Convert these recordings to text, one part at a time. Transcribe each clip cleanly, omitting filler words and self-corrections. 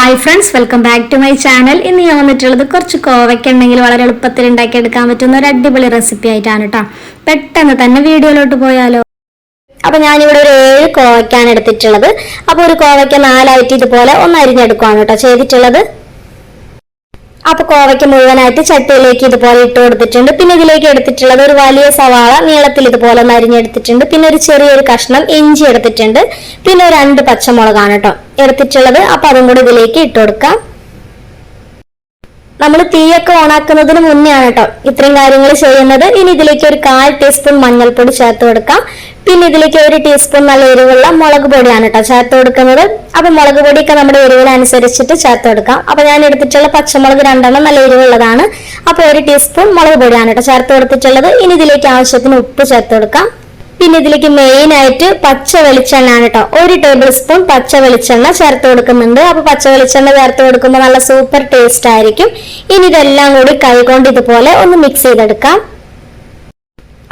Hi friends, welcome back to my channel. ഇന്ന് ഞാൻ വന്നിട്ടുള്ളത് കുറച്ച് കോവയ്ക്ക ഉണ്ടെങ്കിൽ വളരെ എളുപ്പത്തിൽ ഉണ്ടാക്കിയെടുക്കാൻ പറ്റുന്ന ഒരു അടിപൊളി റെസിപ്പി ആയിട്ടാണ് കേട്ടോ. പെട്ടെന്ന് തന്നെ വീഡിയോയിലോട്ട് പോയാലോ. അപ്പൊ ഞാനിവിടെ ഒരു 7 കോവയ്ക്കാണ് എടുത്തിട്ടുള്ളത്. അപ്പൊ ഒരു കോവയ്ക്ക 4ആയിട്ട് ഇതുപോലെ ഒന്ന് അരിഞ്ഞെടുക്കുകയാണ് കേട്ടോ ചെയ്തിട്ടുള്ളത്. അപ്പൊ കോവയ്ക്ക് മുഴുവനായിട്ട് ചട്ടിയിലേക്ക് ഇതുപോലെ ഇട്ട് കൊടുത്തിട്ടുണ്ട്. പിന്നെ ഇതിലേക്ക് എടുത്തിട്ടുള്ളത് ഒരു വലിയ സവാള നീളത്തിൽ ഇതുപോലെ ഒന്ന് അരിഞ്ഞെടുത്തിട്ടുണ്ട്. പിന്നെ ഒരു ചെറിയൊരു കഷ്ണം ഇഞ്ചി എടുത്തിട്ടുണ്ട്. പിന്നെ ഒരു 2 പച്ചമുളകാണ് കേട്ടോ എടുത്തിട്ടുള്ളത്. അപ്പൊ അതും കൂടി ഇതിലേക്ക് ഇട്ട് കൊടുക്കാം. നമ്മൾ തീയൊക്കെ ഓണാക്കുന്നതിന് മുന്നേ ആണ് കേട്ടോ ഇത്രയും കാര്യങ്ങൾ ചെയ്യുന്നത്. ഇനി ഇതിലേക്ക് ഒരു 1/4 ടീസ്പൂൺ മഞ്ഞൾപ്പൊടി ചേർത്ത് കൊടുക്കാം. പിന്നെ ഇതിലേക്ക് 1 ടീസ്പൂൺ നല്ല എരിവുള്ള മുളക് പൊടിയാണ് കേട്ടോ ചേർത്ത് കൊടുക്കുന്നത്. അപ്പൊ മുളക് പൊടിയൊക്കെ നമ്മുടെ എരിവിനനുസരിച്ചിട്ട് ചേർത്ത് കൊടുക്കാം. അപ്പൊ ഞാൻ എടുത്തിട്ടുള്ള പച്ചമുളക് 2 നല്ല എരിവുള്ളതാണ്. അപ്പൊ 1 ടീസ്പൂൺ മുളക് പൊടിയാണ് കേട്ടോ ചേർത്ത് കൊടുത്തിട്ടുള്ളത്. ഇനി ഇതിലേക്ക് ആവശ്യത്തിന് ഉപ്പ് ചേർത്ത് കൊടുക്കാം. പിന്നെ ഇതിലേക്ക് മെയിൻ ആയിട്ട് പച്ച വെളിച്ചെണ്ണ ആണ് കേട്ടോ. 1 ടേബിൾ സ്പൂൺ പച്ച വെളിച്ചെണ്ണ ചേർത്ത് കൊടുക്കുന്നുണ്ട്. അപ്പൊ പച്ച വെളിച്ചെണ്ണ ചേർത്ത് കൊടുക്കുമ്പോൾ നല്ല സൂപ്പർ ടേസ്റ്റ് ആയിരിക്കും. ഇനി ഇതെല്ലാം കൂടി കൈകൊണ്ട് ഇതുപോലെ ഒന്ന് മിക്സ് ചെയ്തെടുക്കാം.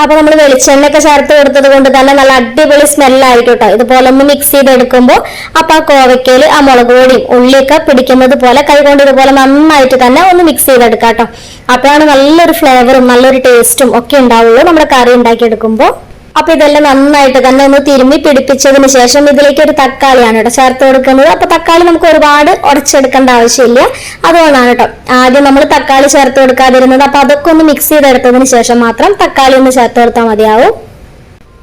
അപ്പൊ നമ്മൾ വെളിച്ചെണ്ണയൊക്കെ ചേർത്ത് കൊടുത്തത് കൊണ്ട് തന്നെ നല്ല അടിപൊളി സ്മെല്ലായിരിക്കും കേട്ടോ ഇതുപോലെ ഒന്ന് മിക്സ് ചെയ്തെടുക്കുമ്പോൾ. അപ്പൊ ആ കോവയ്ക്കയില് ആ മുളക് പൊടിയും ഉള്ളിയൊക്കെ പിടിക്കുന്നത് പോലെ കൈകൊണ്ട് ഇതുപോലെ നന്നായിട്ട് തന്നെ ഒന്ന് മിക്സ് ചെയ്തെടുക്കാം കേട്ടോ. അപ്പോഴാണ് നല്ലൊരു ഫ്ലേവറും നല്ലൊരു ടേസ്റ്റും ഒക്കെ ഉണ്ടാവുള്ളൂ നമ്മുടെ കറി ഉണ്ടാക്കിയെടുക്കുമ്പോൾ. അപ്പൊ ഇതെല്ലാം നന്നായിട്ട് തന്നെ ഒന്ന് തിരുമ്മി പിടിപ്പിച്ചതിന് ശേഷം ഇതിലേക്ക് ഒരു തക്കാളിയാണ് കേട്ടോ ചേർത്ത് കൊടുക്കുന്നത്. അപ്പൊ തക്കാളി നമുക്ക് ഒരുപാട് ഉടച്ചെടുക്കേണ്ട ആവശ്യമില്ല, അതുകൊണ്ടാണ് കേട്ടോ ആദ്യം നമ്മൾ തക്കാളി ചേർത്ത് കൊടുക്കാതിരുന്നത്. അപ്പൊ അതൊക്കെ ഒന്ന് മിക്സ് ചെയ്തെടുത്തതിന് ശേഷം മാത്രം തക്കാളി ഒന്ന് ചേർത്ത് കൊടുത്താൽ മതിയാവും.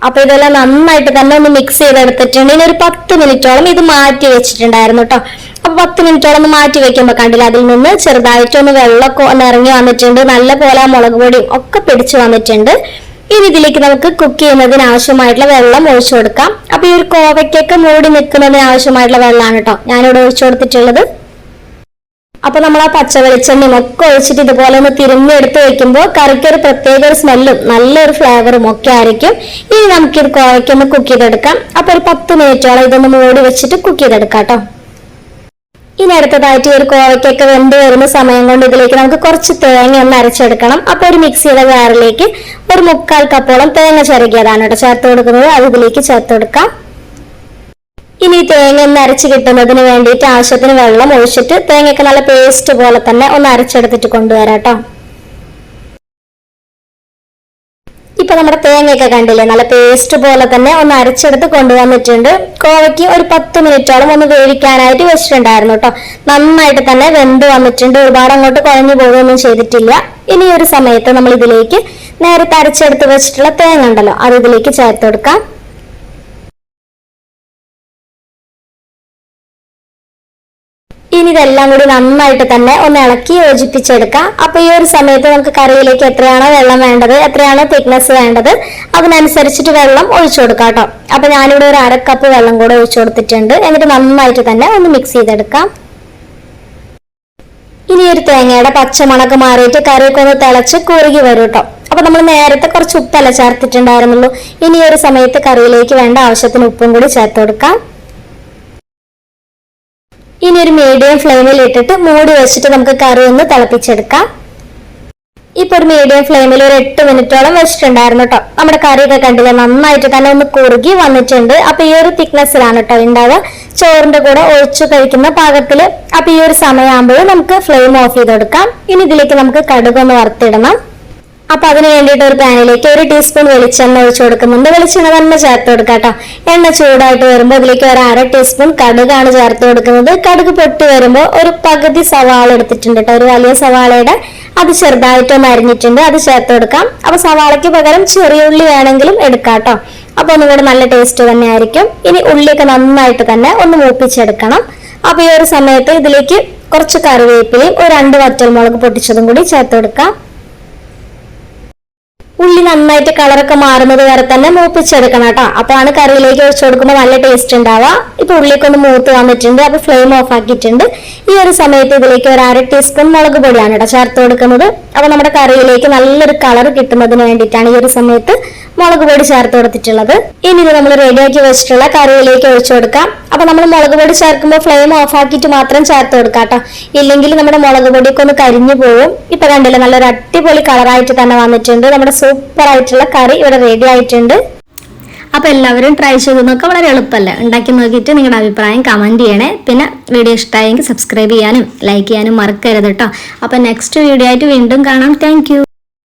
അപ്പൊ ഇതെല്ലാം നന്നായിട്ട് തന്നെ ഒന്ന് മിക്സ് ചെയ്തെടുത്തിട്ടുണ്ട്. ഇനി ഒരു 10 മിനിറ്റോളം ഇത് മാറ്റി വെച്ചിട്ടുണ്ടായിരുന്നു കേട്ടോ. അപ്പൊ 10 മിനിറ്റോളം ഒന്ന് മാറ്റി വെക്കുമ്പോ കണ്ടില്ല അതിൽ നിന്ന് ചെറുതായിട്ടൊന്ന് വെള്ളമൊക്കെ ഒന്ന് ഇറങ്ങി വന്നിട്ടുണ്ട്. നല്ല പോലെ മുളക് പൊടിയും ഒക്കെ പിടിച്ചു വന്നിട്ടുണ്ട്. ഇനി ഇതിലേക്ക് നമുക്ക് കുക്ക് ചെയ്യുന്നതിന് ആവശ്യമായിട്ടുള്ള വെള്ളം ഒഴിച്ചു കൊടുക്കാം. അപ്പൊ ഈ ഒരു കോവയ്ക്കൊക്കെ മൂടി നിൽക്കുന്നതിന് ആവശ്യമായിട്ടുള്ള വെള്ളമാണ് കേട്ടോ ഞാനിവിടെ ഒഴിച്ചു കൊടുത്തിട്ടുള്ളത്. അപ്പൊ നമ്മൾ ആ പച്ച വെളിച്ചെണ്ണയും ഒക്കെ ഒഴിച്ചിട്ട് ഇതുപോലെ ഒന്ന് തിരുമ്മി എടുത്ത് വെക്കുമ്പോൾ കറിക്ക് ഒരു പ്രത്യേക ഒരു സ്മെല്ലും നല്ലൊരു ഫ്ലേവറും ഒക്കെ ആയിരിക്കും. ഇനി നമുക്കിത് കോവയ്ക്കൊന്ന് കുക്ക് ചെയ്തെടുക്കാം. അപ്പൊ ഒരു 10 മിനിറ്റോളം ഇതൊന്ന് മൂടി വെച്ചിട്ട് കുക്ക് ചെയ്തെടുക്കാം കേട്ടോ. ഇനി അടുത്തതായിട്ട് ഒരു കോവയ്ക്കൊക്കെ വെന്ത് വരുന്ന സമയം കൊണ്ട് ഇതിലേക്ക് നമുക്ക് കുറച്ച് തേങ്ങ ഒന്ന് അരച്ചെടുക്കണം. അപ്പൊ ഒരു മിക്സിയുടെ ജാറിലേക്ക് ഒരു 1/4 കപ്പോളം തേങ്ങ ചിരകിയതാണ് കേട്ടോ ചേർത്ത് കൊടുക്കുന്നത്. അത് ഇതിലേക്ക് ചേർത്ത് കൊടുക്കാം. ഇനി തേങ്ങ ഒന്ന് അരച്ച് കിട്ടുന്നതിന് വേണ്ടിയിട്ട് ആവശ്യത്തിന് വെള്ളം ഒഴിച്ചിട്ട് തേങ്ങയൊക്കെ നല്ല പേസ്റ്റ് പോലെ തന്നെ ഒന്ന് അരച്ചെടുത്തിട്ട് കൊണ്ടുവരാം കേട്ടോ. ഇപ്പൊ നമ്മുടെ തേങ്ങയൊക്കെ കണ്ടില്ലേ നല്ല പേസ്റ്റ് പോലെ തന്നെ ഒന്ന് അരച്ചെടുത്ത് കൊണ്ടുവന്നിട്ടുണ്ട്. കോവയ്ക്ക് ഒരു 10 മിനിറ്റോളം ഒന്ന് വേവിക്കാനായിട്ട് വെച്ചിട്ടുണ്ടായിരുന്നു കേട്ടോ. നന്നായിട്ട് തന്നെ വെന്ത് വന്നിട്ടുണ്ട്. ഒരുപാട് അങ്ങോട്ട് കുഴഞ്ഞു പോകുകയൊന്നും ചെയ്തിട്ടില്ല. ഇനി ഒരു സമയത്ത് നമ്മൾ ഇതിലേക്ക് നേരത്തെ അരച്ചെടുത്ത് വെച്ചിട്ടുള്ള തേങ്ങ ഉണ്ടല്ലോ അത് ഇതിലേക്ക് ചേർത്ത് കൊടുക്കാം. ഇനി ഇതെല്ലാം കൂടി നന്നായിട്ട് തന്നെ ഒന്ന് ഇളക്കി യോജിപ്പിച്ചെടുക്കാം. അപ്പൊ ഈ ഒരു സമയത്ത് നമുക്ക് കറിയിലേക്ക് എത്രയാണോ വെള്ളം വേണ്ടത്, എത്രയാണോ തിക്നെസ് വേണ്ടത് അതിനനുസരിച്ചിട്ട് വെള്ളം ഒഴിച്ചു കൊടുക്കാം കേട്ടോ. അപ്പൊ ഞാനിവിടെ ഒരു 1/2 കപ്പ് വെള്ളം കൂടെ ഒഴിച്ചു കൊടുത്തിട്ടുണ്ട്. എന്നിട്ട് നന്നായിട്ട് തന്നെ ഒന്ന് മിക്സ് ചെയ്തെടുക്കാം. ഇനി ഒരു തേങ്ങയുടെ പച്ചമണക്ക് മാറിയിട്ട് കറിയൊക്കെ ഒന്ന് തിളച്ച് കുറുകി വരും കേട്ടോ. അപ്പൊ നമ്മൾ നേരത്തെ കുറച്ച് ഉപ്പല്ല ചേർത്തിട്ടുണ്ടായിരുന്നുള്ളൂ. ഇനി ഒരു സമയത്ത് കറിയിലേക്ക് വേണ്ട ആവശ്യത്തിന് ഉപ്പും കൂടി ചേർത്ത് കൊടുക്കാം. ഇനി ഒരു മീഡിയം ഫ്ലെയിമിൽ ഇട്ടിട്ട് മൂടി വെച്ചിട്ട് നമുക്ക് കറി ഒന്ന് തിളപ്പിച്ചെടുക്കാം. ഇപ്പൊ ഒരു മീഡിയം ഫ്ലെയിമിൽ ഒരു 8 മിനിറ്റോളം വെച്ചിട്ടുണ്ടായിരുന്നു കേട്ടോ. നമ്മുടെ കറിയൊക്കെ കണ്ടില്ല നന്നായിട്ട് തന്നെ ഒന്ന് കുറുകി വന്നിട്ടുണ്ട്. അപ്പൊ ഈ ഒരു തിക്നെസ്സിലാണ് കേട്ടോ ഉണ്ടാവുക ചോറിന്റെ കൂടെ ഒഴിച്ചു കഴിക്കുന്ന പാകത്തില്. അപ്പൊ ഈ ഒരു സമയമാകുമ്പോൾ നമുക്ക് ഫ്ലെയിം ഓഫ് ചെയ്ത് കൊടുക്കാം. ഇനി ഇതിലേക്ക് നമുക്ക് കടുക് ഒന്ന് വറുത്തിടണം. അപ്പൊ അതിന് വേണ്ടിയിട്ട് ഒരു പാനിലേക്ക് 1 ടീസ്പൂൺ വെളിച്ചെണ്ണ ഒഴിച്ചു കൊടുക്കുന്നുണ്ട്. വെളിച്ചെണ്ണ തന്നെ ചേർത്ത് കൊടുക്കാം കേട്ടോ. എണ്ണ ചൂടായിട്ട് വരുമ്പോൾ ഇതിലേക്ക് ഒരു 1/2 ടീസ്പൂൺ കടുകാണ് ചേർത്ത് കൊടുക്കുന്നത്. കടുക് പൊട്ടി വരുമ്പോൾ ഒരു പകുതി സവാള എടുത്തിട്ടുണ്ട് കേട്ടോ, ഒരു വലിയ സവാളയുടെ. അത് ചെറുതായിട്ടൊന്ന് അരിഞ്ഞിട്ടുണ്ട്, അത് ചേർത്ത് കൊടുക്കാം. അപ്പൊ സവാളയ്ക്ക് പകരം ചെറിയ ഉള്ളി വേണമെങ്കിലും എടുക്കാം കേട്ടോ. അപ്പൊ ഒന്നും കൂടെ നല്ല ടേസ്റ്റ് തന്നെ ആയിരിക്കും. ഇനി ഉള്ളിയൊക്കെ നന്നായിട്ട് തന്നെ ഒന്ന് മൂപ്പിച്ചെടുക്കണം. അപ്പൊ ഈ ഒരു സമയത്ത് ഇതിലേക്ക് കുറച്ച് കറിവേപ്പിലയും ഒരു 2 വറ്റൽമുളക് പൊട്ടിച്ചതും കൂടി ചേർത്ത് കൊടുക്കാം. ഉള്ളി നന്നായിട്ട് കളറൊക്കെ മാറുന്നത് വരെ തന്നെ മൂപ്പിച്ചെടുക്കണം കേട്ടോ. അപ്പോഴാണ് കറിയിലേക്ക് ഒഴിച്ചു കൊടുക്കുമ്പോൾ നല്ല ടേസ്റ്റ് ഉണ്ടാവുക. ഇപ്പൊ ഉള്ളിയൊക്കെ ഒന്ന് മൂത്ത് വന്നിട്ടുണ്ട്. അപ്പൊ ഫ്ലെയിം ഓഫ് ആക്കിയിട്ടുണ്ട്. ഈ ഒരു സമയത്ത് ഇതിലേക്ക് ഒരു 1/2 ടീസ്പൂൺ മുളക് പൊടിയാണ് കേട്ടോ ചേർത്ത് കൊടുക്കുന്നത്. അപ്പൊ നമ്മുടെ കറിയിലേക്ക് നല്ലൊരു കളർ കിട്ടുന്നതിന് വേണ്ടിയിട്ടാണ് ഈ ഒരു സമയത്ത് മുളക് പൊടി ചേർത്ത് കൊടുത്തിട്ടുള്ളത്. ഇനി ഇത് നമ്മൾ റെഡിയാക്കി വെച്ചിട്ടുള്ള കറിയിലേക്ക് ഒഴിച്ചു കൊടുക്കാം. അപ്പൊ നമ്മൾ മുളക് പൊടി ചേർക്കുമ്പോൾ ഫ്ലെയിം ഓഫ് ആക്കിയിട്ട് മാത്രം ചേർത്ത് കൊടുക്കാം കേട്ടോ. ഇല്ലെങ്കിൽ നമ്മുടെ മുളക് പൊടിയൊക്കെ ഒന്ന് കരിഞ്ഞു പോകും. ഇപ്പൊ കണ്ടില്ല നല്ലൊരു അടിപൊളി കളറായിട്ട് തന്നെ വന്നിട്ടുണ്ട്. നമ്മുടെ സൂപ്പർ ആയിട്ടുള്ള കറി ഇവിടെ റെഡി ആയിട്ടുണ്ട്. അപ്പോൾ എല്ലാവരും ട്രൈ ചെയ്ത് നോക്കുക. വളരെ എളുപ്പമല്ലേ? ഉണ്ടാക്കി നോക്കിയിട്ട് നിങ്ങളുടെ അഭിപ്രായം കമന്റ് ചെയ്യണേ. പിന്നെ വീഡിയോ ഇഷ്ടമായെങ്കിൽ സബ്സ്ക്രൈബ് ചെയ്യാനും ലൈക്ക് ചെയ്യാനും മറക്കരുത് കേട്ടോ. അപ്പോൾ നെക്സ്റ്റ് വീഡിയോ ആയിട്ട് വീണ്ടും കാണാം. താങ്ക്